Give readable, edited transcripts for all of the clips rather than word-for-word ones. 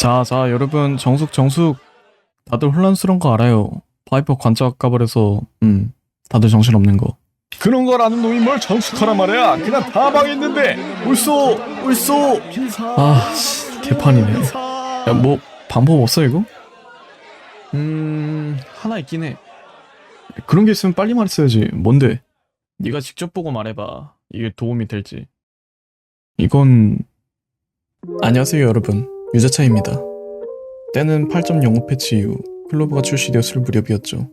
자, 여러분, 정숙. 다들 혼란스러운 거 알아요. 파이퍼 관짝 가버려서, 다들 정신없는 거. 그런 걸 아는 놈이 뭘 정숙하란 말이야. 그냥 다 망했는데. 울소. 아, 개판이네. 야, 뭐, 방법 없어, 이거? 하나 있긴 해. 그런 게 있으면 빨리 말했어야지. 뭔데? 네가 직접 보고 말해봐. 이게 도움이 될지. 이건... 안녕하세요, 여러분. 유자차입니다. 때는 8.05 패치 이후 클로버가 출시되었을 무렵이었죠.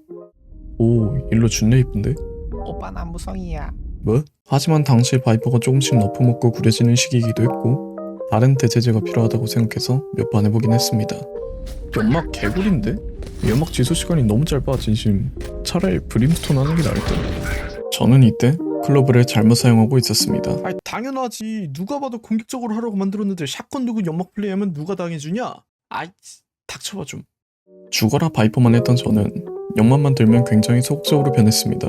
오, 일로 준내 이쁜데? 오빠 난 무성이야. 뭐? 하지만 당시 바이퍼가 조금씩 너프먹고 구려지는 시기이기도 했고 다른 대체제가 필요하다고 생각해서 몇 번 해보긴 했습니다. 연막 개구리인데? 연막 지소 시간이 너무 짧아 진심. 차라리 브림스톤 하는 게 나을 듯. 저는 이때 클로버를 잘못 사용하고 있었습니다. 아이 당연하지. 누가 봐도 공격적으로 하라고 만들었는데 샷건 두고 연막 플레이하면 누가 당해주냐? 아이 닥쳐봐 좀. 죽어라 바이퍼만 했던 저는 연막만 들면 굉장히 소극적으로 변했습니다.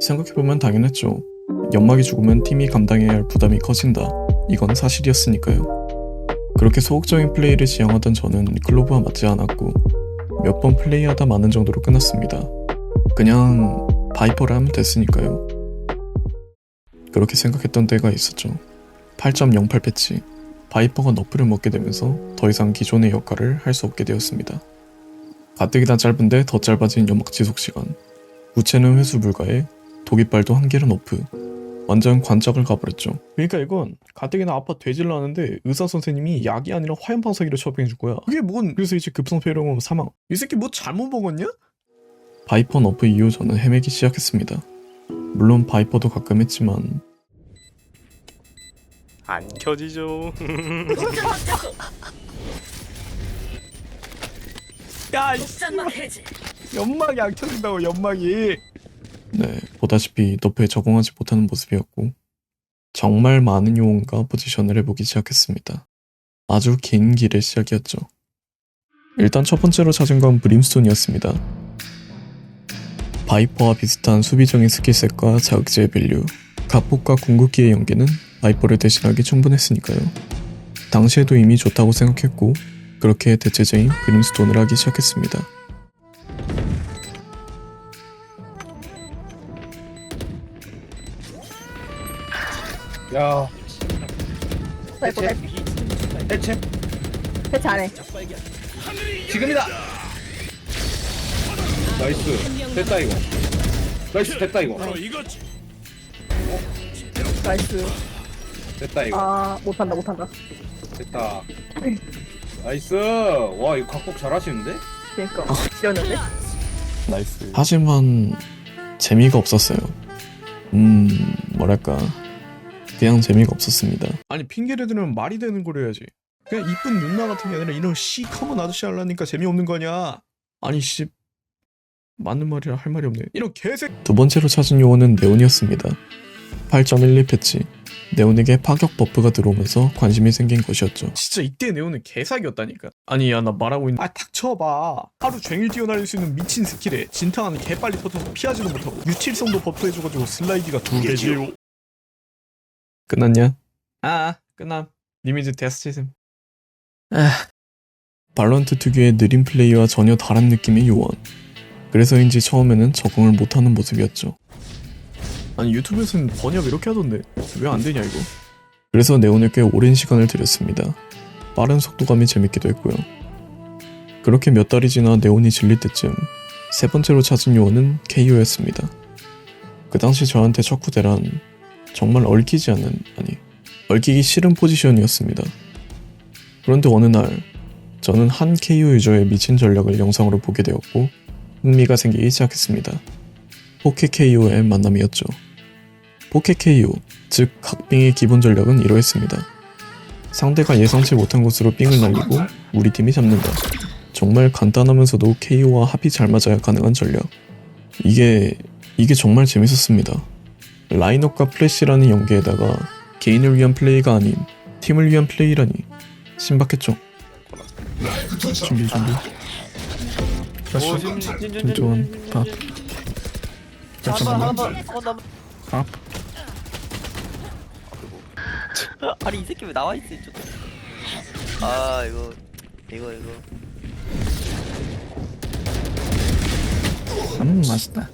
생각해보면 당연했죠. 연막이 죽으면 팀이 감당해야 할 부담이 커진다. 이건 사실이었으니까요. 그렇게 소극적인 플레이를 지향하던 저는 클로버와 맞지 않았고 몇 번 플레이하다 마는 정도로 끝났습니다. 그냥 바이퍼를 하면 됐으니까요. 그렇게 생각했던 때가 있었죠. 8.08 패치 바이퍼가 너프를 먹게 되면서 더 이상 기존의 역할을 할 수 없게 되었습니다. 가뜩이나 짧은데 더 짧아진 연막 지속 시간, 구체는 회수 불가에 도깃발도 한계로 너프, 완전 관짝을 가버렸죠. 그러니까 이건 가뜩이나 아파 되질러 하는데 의사 선생님이 약이 아니라 화염방사기를 처방해줄 거야. 그게 뭔? 그래서 이제 급성폐렴으로 사망. 이 새끼 뭐 잘못 먹었냐? 바이퍼 너프 이후 저는 헤매기 시작했습니다. 물론 바이퍼도 가끔 했지만 안 켜지죠. 야, 연막이 안 켜진다고 연막이. 네, 보다시피 너프에 적응하지 못하는 모습이었고 정말 많은 요원과 포지션을 해보기 시작했습니다. 아주 긴 길의 시작이었죠. 일단 첫 번째로 찾은 건 브림스톤이었습니다. 바이퍼와 비슷한 수비적인 스킬셋과 자극제의 밸류, 갑폭과 궁극기의 연계는 바이퍼를 대신하기 충분했으니까요. 당시에도 이미 좋다고 생각했고 그렇게 대체제인 브림스톤을 하기 시작했습니다. 야, 사이퍼 해체. 대체 안 해. 지금이다. 나이스. 됐다 이거. 나이스 됐다 이거. 나이스. 됐다 이거. 아 못한다. 됐다. 나이스. 와 이거 각복 잘하시는데? 그니까 지렸는데? 나이스. 하지만 재미가 없었어요. 뭐랄까 그냥 재미가 없었습니다. 아니 핑계를 대면 말이 되는 걸 해야지. 그냥 이쁜 누나 같은 게 아니라 이런 시커먼 아저씨 하려니까 재미없는 거냐? 아니 씨 맞는 말이라 할 말이 없네. 이런 개색. 두 번째로 찾은 요원은 네온이었습니다. 8.12 패치 네온에게 파격 버프가 들어오면서 관심이 생긴 것이었죠. 진짜 이때 네오는 개사기였다니까. 아니 야 나 말하고 있는. 아 닥쳐봐. 하루 종일 뛰어날릴 수 있는 미친 스킬에 진탕하는 개빨리 터져서 피하지도 못하고 유틸성도 버프해줘가지고 슬라이디가 2개지요. 끝났냐? 끝남. 리미즈 데스티즘. 발런트 특유의 느린 플레이와 전혀 다른 느낌의 요원. 그래서인지 처음에는 적응을 못하는 모습이었죠. 아니 유튜브에서는 번역 이렇게 하던데 왜 안 되냐 이거. 그래서 네온에 꽤 오랜 시간을 들였습니다. 빠른 속도감이 재밌기도 했고요. 그렇게 몇 달이 지나 네온이 질릴 때쯤 세 번째로 찾은 요원은 KO였습니다. 그 당시 저한테 척후대란 정말 얽히지 않는, 얽히기 싫은 포지션이었습니다. 그런데 어느 날 저는 한 KO 유저의 미친 전략을 영상으로 보게 되었고 흥미가 생기기 시작했습니다. 포켓 KO의 만남이었죠. 포켓 KO, 즉 각빙의 기본 전략은 이러했습니다. 상대가 예상치 못한 곳으로 빙을 날리고 우리 팀이 잡는다. 정말 간단하면서도 KO와 합이 잘 맞아야 가능한 전략. 이게 정말 재밌었습니다. 라인업과 플래시라는 연계에다가 개인을 위한 플레이가 아닌 팀을 위한 플레이라니 신박했죠. 준비 김조원 밥 잠깐만 밥 아니 이 새끼 왜 나와 있어 이쪽. 아 이거 이거 맛있다.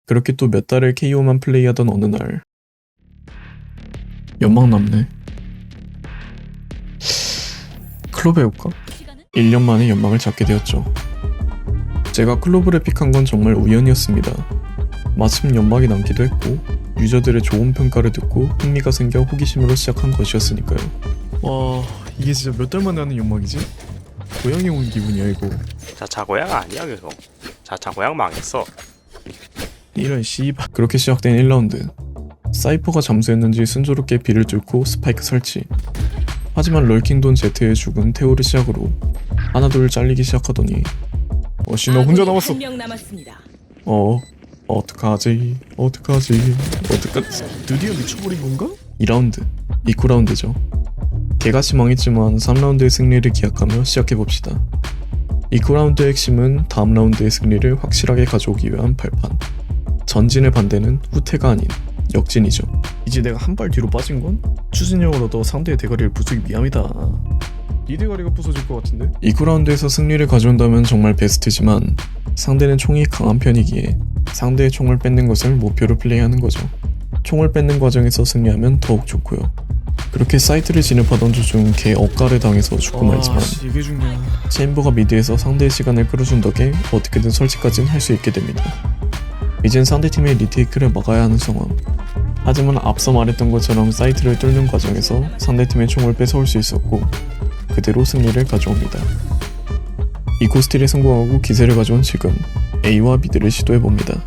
그렇게 또 몇 달을 KO만 플레이하던 어느 날 연막 남네. 클로브 해볼까? 1년 만에 연막을 잡게 되었죠. 제가 클로브를 픽한 건 정말 우연이었습니다. 마침 연막이 남기도 했고 유저들의 좋은 평가를 듣고 흥미가 생겨 호기심으로 시작한 것이었으니까요. 와, 이게 진짜 몇 달 만에 하는 연막이지? 고향에 온 기분이야 이거. 자차 고향 아니야 계속. 자차 고향 망했어. 이런 씨발. 그렇게 시작된 1라운드. 사이퍼가 잠수했는지 순조롭게 B를 뚫고 스파이크 설치. 하지만 럴킹돈 Z의 죽은 태우를 시작으로 하나둘 잘리기 시작하더니 어씨 너 혼자 남았어. 한명 남았습니다. 어떡하지 드디어 미쳐버린 건가? 2라운드 2쿠라운드죠. 개같이 망했지만 3라운드의 승리를 기약하며 시작해봅시다. 2쿠라운드의 핵심은 다음 라운드의 승리를 확실하게 가져오기 위한 발판. 전진의 반대는 후퇴가 아닌 역진이죠. 이제 내가 한 발 뒤로 빠진 건 추진력을 얻어 상대의 대가리를 부수기 위함이다. 이 대가리가 부서질 것 같은데? 2쿠라운드에서 승리를 가져온다면 정말 베스트지만 상대는 총이 강한 편이기에 상대의 총을 뺏는 것을 목표로 플레이하는 거죠. 총을 뺏는 과정에서 승리하면 더욱 좋고요. 그렇게 사이트를 진입하던 도중 개 억가를 당해서 죽고 말지만 이게 중요해. 체인버가 미드에서 상대의 시간을 끌어준 덕에 어떻게든 설치까지는 할 수 있게 됩니다. 이젠 상대팀의 리테이크를 막아야 하는 상황. 하지만 앞서 말했던 것처럼 사이트를 뚫는 과정에서 상대팀의 총을 뺏어올 수 있었고 그대로 승리를 가져옵니다. 이코스틸에 성공하고 기세를 가져온 지금 A와 미드를 시도해봅니다.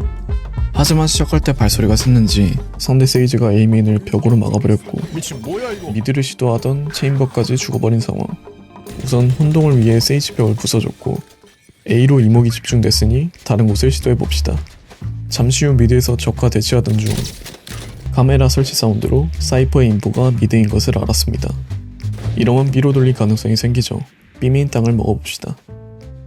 하지만 시작할 때 발소리가 샜는지 상대 세이지가 A메인을 벽으로 막아버렸고 미친 뭐야 이거? 미드를 시도하던 체인버까지 죽어버린 상황. 우선 혼동을 위해 세이지 벽을 부숴줬고 A로 이목이 집중됐으니 다른 곳을 시도해봅시다. 잠시 후 미드에서 적과 대치하던 중 카메라 설치 사운드로 사이퍼의 인포가 미드인 것을 알았습니다. 이러면 B로 돌릴 가능성이 생기죠. B메인 땅을 먹어봅시다.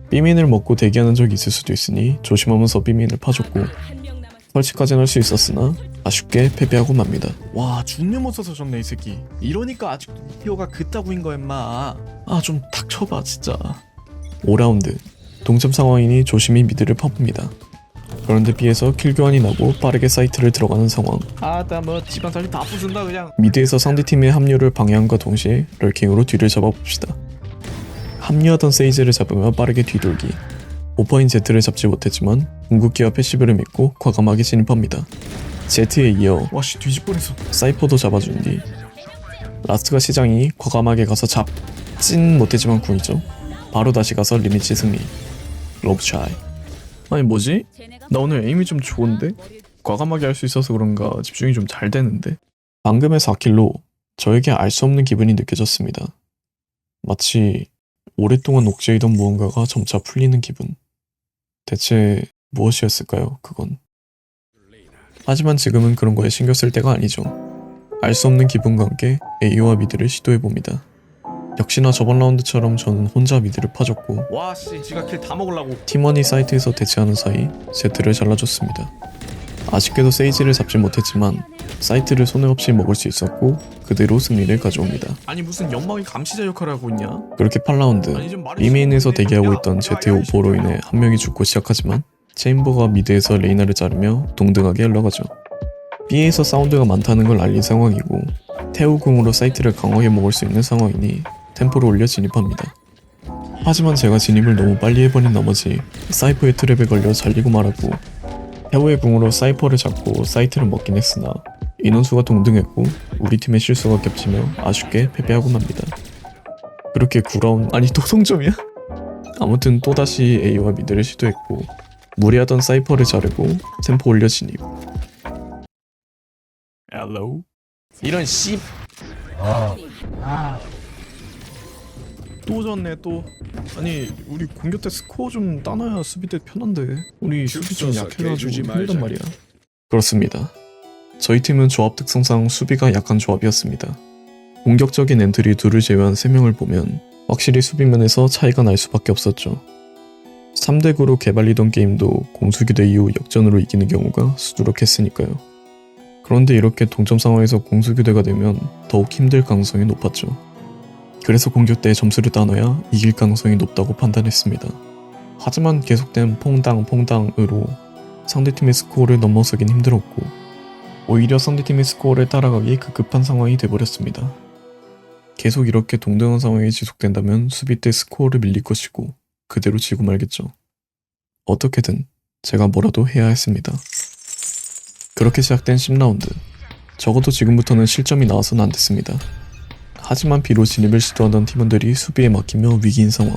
B메인을 먹고 대기하는 적이 있을 수도 있으니 조심하면서 B메인을 파줬고 한명 남았. 설치까지는 할 수 있었으나 아쉽게 패배하고 맙니다. 와 죽는 못 써서 졌네 이 새끼. 이러니까 아직도 히어가 그따구인 거야 임마. 아 좀 닥쳐봐 진짜. 5라운드 동점 상황이니 조심히 미드를 파봅니다. 그런데 B에서 킬 교환이 나고 빠르게 사이트를 들어가는 상황. 아나 뭐 집안 사람 다 부순다 그냥. 미드에서 상대팀의 합류를 방해함과 동시에 럴킹으로 뒤를 잡아봅시다. 합류하던 세이지를 잡으며 빠르게 뒤돌기. 오퍼인 Z를 잡지 못했지만 궁극기와 패시브를 믿고 과감하게 진입합니다. Z에 이어 와씨 뒤집어냈어. 사이퍼도 잡아준 뒤 라스트가 시장이 과감하게 가서 잡진 못했지만 궁이죠. 바로 다시 가서 리니치 승리. 로브차이. 아니 뭐지? 나 오늘 에임이 좀 좋은데? 과감하게 할 수 있어서 그런가 집중이 좀 잘 되는데? 방금의 4킬로 저에게 알 수 없는 기분이 느껴졌습니다. 마치 오랫동안 옥죄이던 무언가가 점차 풀리는 기분. 대체 무엇이었을까요, 그건? 하지만 지금은 그런 거에 신경 쓸 때가 아니죠. 알 수 없는 기분과 함께 A와 미드를 시도해봅니다. 역시나 저번 라운드처럼 저는 혼자 미드를 파줬고 와씨 지가 킬 다 먹으려고. 팀원이 사이트에서 대치하는 사이 Z를 잘라줬습니다. 아쉽게도 세이지를 잡지 못했지만 사이트를 손해 없이 먹을 수 있었고 그대로 승리를 가져옵니다. 아니 무슨 연막이 감시자 역할을 하고 있냐? 그렇게 8라운드 아니 좀 말해. B메인에서 대기하고 있던 Z의 오버로 인해 한 명이 죽고 시작하지만 체인버가 미드에서 레이나를 자르며 동등하게 흘러가죠. B에서 사운드가 많다는 걸 알린 상황이고 태우궁으로 사이트를 강하게 먹을 수 있는 상황이니 템포를 올려 진입합니다. 하지만 제가 진입을 너무 빨리 해버린 나머지 사이퍼의 트랩에 걸려 잘리고 말았고 태우의 궁으로 사이퍼를 잡고 사이트를 먹긴 했으나 인원수가 동등했고 우리 팀의 실수가 겹치며 아쉽게 패배하고 맙니다. 그렇게 9라운드 아니 또 동점이야? 아무튼 또다시 A와 미드를 시도했고 무리하던 사이퍼를 자르고 템포 올려 진입. 헬로. 이런 씨. 또 졌네 또. 아니 우리 공격 때 스코어 좀 따놔야 수비 때 편한데. 우리 수비 좀 약해가지고 힘들단 말이야. 그렇습니다. 저희 팀은 조합 특성상 수비가 약한 조합이었습니다. 공격적인 엔트리 둘을 제외한 3명을 보면 확실히 수비면에서 차이가 날 수밖에 없었죠. 3대9로 개발리던 게임도 공수교대 이후 역전으로 이기는 경우가 수두룩했으니까요. 그런데 이렇게 동점 상황에서 공수교대가 되면 더욱 힘들 가능성이 높았죠. 그래서 공격 때 점수를 따놔야 이길 가능성이 높다고 판단했습니다. 하지만 계속된 퐁당퐁당으로 상대팀의 스코어를 넘어서긴 힘들었고 오히려 상대팀의 스코어를 따라가기 급급한 상황이 돼버렸습니다. 계속 이렇게 동등한 상황이 지속된다면 수비 때 스코어를 밀릴 것이고 그대로 지고 말겠죠. 어떻게든 제가 뭐라도 해야 했습니다. 그렇게 시작된 10라운드. 적어도 지금부터는 실점이 나와서는 안 됐습니다. 하지만 비로 진입을 시도하던 팀원들이 수비에 막히며 위기인 상황.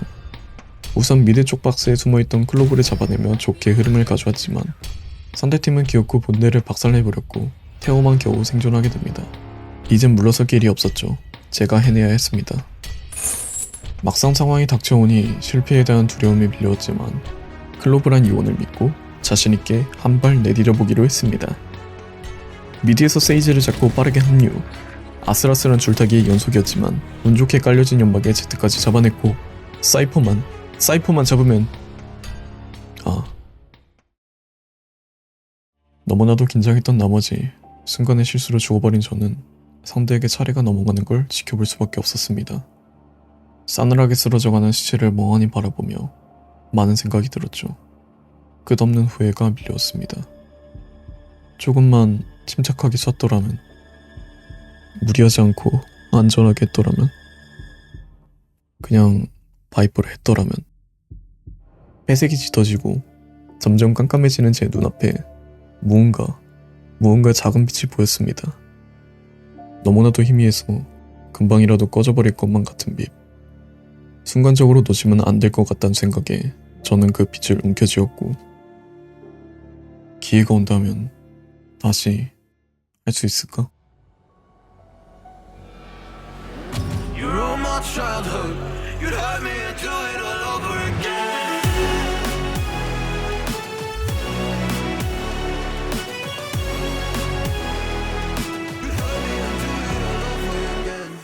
우선 미드 쪽 박스에 숨어있던 클로브를 잡아내며 좋게 흐름을 가져왔지만 상대팀은 기어코 본대를 박살내버렸고 태호만 겨우 생존하게 됩니다. 이젠 물러설 길이 없었죠. 제가 해내야 했습니다. 막상 상황이 닥쳐오니 실패에 대한 두려움이 밀려왔지만 클로브란 요원을 믿고 자신있게 한 발 내디뎌보기로 했습니다. 미드에서 세이지를 잡고 빠르게 합류. 아슬아슬한 줄타기의 연속이었지만 운 좋게 깔려진 연막에 제트까지 잡아냈고 사이퍼만 잡으면 너무나도 긴장했던 나머지 순간의 실수로 죽어버린 저는 상대에게 차례가 넘어가는 걸 지켜볼 수밖에 없었습니다. 싸늘하게 쓰러져가는 시체를 멍하니 바라보며 많은 생각이 들었죠. 끝없는 후회가 밀려왔습니다. 조금만 침착하게 쐈더라면, 무리하지 않고 안전하게 했더라면, 그냥 바이퍼를 했더라면. 회색이 짙어지고 점점 깜깜해지는 제 눈앞에 무언가 작은 빛이 보였습니다. 너무나도 희미해서 금방이라도 꺼져버릴 것만 같은 빛. 순간적으로 놓치면 안 될 것 같다는 생각에 저는 그 빛을 움켜쥐었고 기회가 온다면 다시 할 수 있을까? You ruined my childhood. You'd hurt me and do it all over again. You'd hurt me and do it all over again.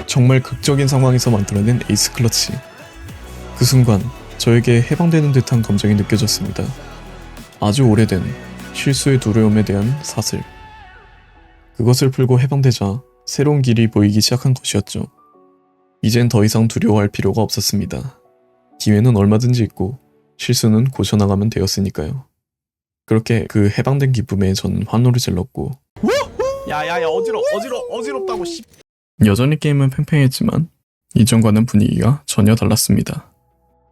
정말 극적인 상황에서 만들어낸 에이스 클러치. 그 순간 저에게 해방되는 듯한 감정이 느껴졌습니다. 아주 오래된 실수의 두려움에 대한 사슬. 그것을 풀고 해방되자 새로운 길이 보이기 시작한 것이었죠. 이젠 더 이상 두려워할 필요가 없었습니다. 기회는 얼마든지 있고 실수는 고쳐나가면 되었으니까요. 그렇게 그 해방된 기쁨에 전 환호를 질렀고 야야야 어지럽다고 씨. 여전히 게임은 팽팽했지만 이전과는 분위기가 전혀 달랐습니다.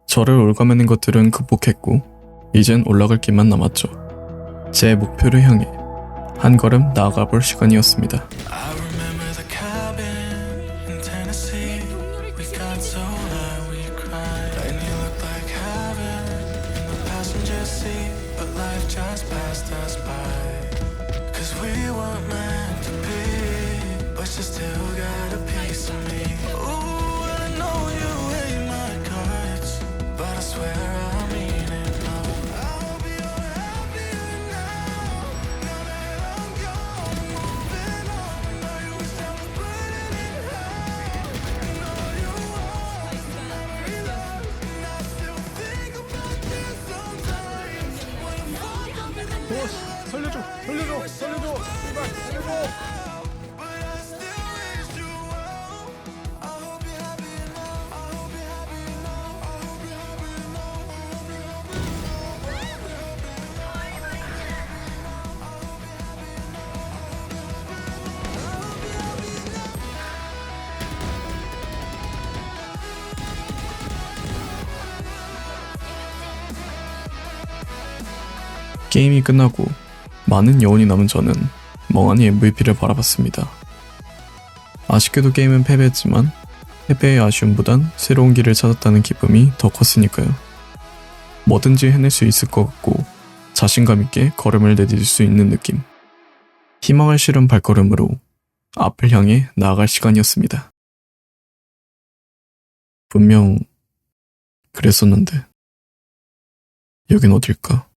저를 올가매는 것들은 극복했고 이젠 올라갈 길만 남았죠. 제 목표를 향해 한 걸음 나아가 볼 시간이었습니다. I remember the cabin in Tennessee. We got so high we cried, and you looked like heaven in the passenger seat. But life just passed us by. 'Cause we weren't meant to be, but you still got a piece of me. Ooh, I know you hate my guts, but I swear I mean it. No, I hope you're happier now. Now that I'm gone, moving on. Know you wish I was burning in hell. Know you want every love, and I still think about you sometimes. When I'm fucked up in the middle, 살려줘. but I still wish you well. I hope you're happy now. I hope you're happy now. I hope you're happy now. I hope you're happy now. 게임이 끝나고 많은 여운이 남은 저는 멍하니 MVP를 바라봤습니다. 아쉽게도 게임은 패배했지만 패배의 아쉬움보단 새로운 길을 찾았다는 기쁨이 더 컸으니까요. 뭐든지 해낼 수 있을 것 같고 자신감 있게 걸음을 내디딜 수 있는 느낌. 희망을 실은 발걸음으로 앞을 향해 나아갈 시간이었습니다. 분명 그랬었는데 여긴 어딜까?